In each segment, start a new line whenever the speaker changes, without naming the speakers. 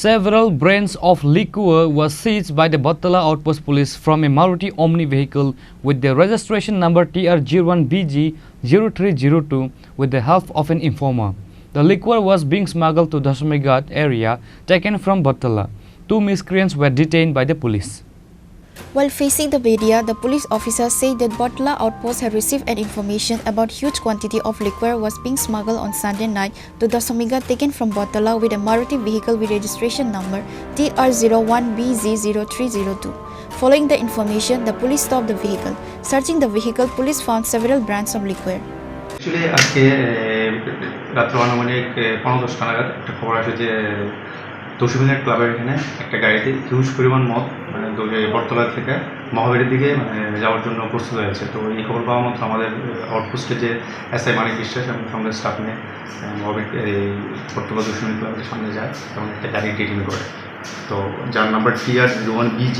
Several brands of liquor were seized by the Batala outpost police from a Maruti Omni vehicle with the registration number TR01BG 0302 with the help of an informer. The liquor was being smuggled to Dasamigat area taken from Batala. Two miscreants were detained by the police.
While facing the media, the police officer said that Batala outpost had received an information about huge quantity of liquor was being smuggled on Sunday night to Dasamigat taken from Batala with a Maruti vehicle with registration number TR01BG 0302. Following the information, the police stopped the vehicle. Searching the vehicle, police found several brands of liquor.
Actually, আজকে রাত্র আনুমানিক 15:10 নাগাদ একটা খবর আসে যে দশমিনাট ক্লাবের এখানে একটা গাড়িতে হিউজ পরিমাণ মদ বটতলা থেকে মহাবীরের দিকে যাওয়ার জন্য প্রস্তুত হয়েছে। তো এই খবর পাওয়া মাত্র আমাদের আউটপোস্টে যে এসআই মানিক বিশ্বাস এবং সঙ্গে স্টাফ নিয়ে মহাবীর এই বটতলা দশমিনাট ক্লাবের সামনে যায় এবং একটা গাড়ি ডিটেইন করে। তো যার নাম্বার TR01BG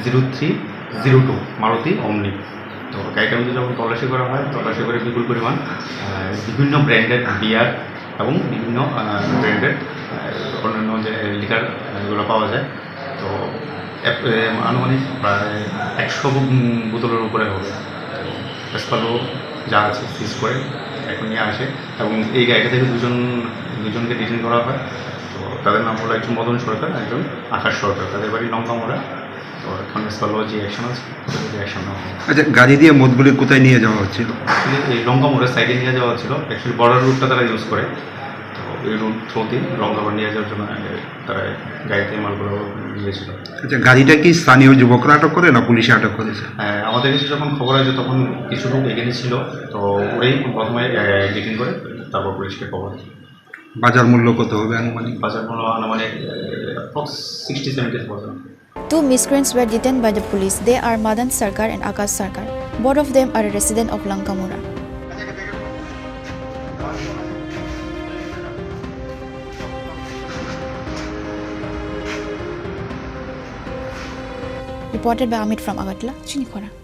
0302 মারুতি অমনি। তো গাড়িটার মধ্যে যখন তল্লাশি করা হয়, তল্লাশি করে বিপুল পরিমাণ বিভিন্ন ব্র্যান্ডের বিয়ার এবং বিভিন্ন ব্র্যান্ডের অন্যান্য যে লিকার এগুলো পাওয়া যায়। তো আনুমানিক প্রায় 100 বোতলের উপরে হবে। পেসপালো যা আছে সিজ করে এখন নিয়ে আসে এবং এই গাড়িটা থেকে দুজনকে ডিটেইন করা হয়। তো তাদের নাম হলো একজন মদন সরকার, একজন আকাশ সরকার। তাদের বাড়ি লঙ্কামোড়া। তো এখন পেসপালো যে অ্যাকশন আছে যে অ্যাকশন নেওয়া হয়।
আচ্ছা, গাড়ি দিয়ে মদগুলি কোথায় নিয়ে যাওয়া হচ্ছিল?
এই লঙ্কামোড়ের সাইডে নিয়ে যাওয়া হচ্ছিল। অ্যাকচুয়ালি বর্ডার রুটটা তারা ইউজ করে। তো এই রুট থ্রুতে লঙ্কামোড় নিয়ে যাওয়ার জন্য তারা গাড়িতে মালগুলো নিয়েছিল।
আচ্ছা, গাড়িটা কি স্থানীয় যুবকরা আটক করে না পুলিশে আটক করেছে?
হ্যাঁ, আমাদের কাছে যখন খবর আছে তখন কিছু লোক এগিয়ে ছিল। তো ওরাই প্রথমে ডিটেইন করে, তারপর পুলিশকে খবর।
বাজার মূল্য কত হবে আনুমানিক?
বাজার মূল্য আনুমানিক 60-70,000।
Two miscreants were detained by the police. They are Madan Sarkar and Akash Sarkar. Both of them are a resident of Lankamura. Reported by Amit from Batala, Chini, Khorang.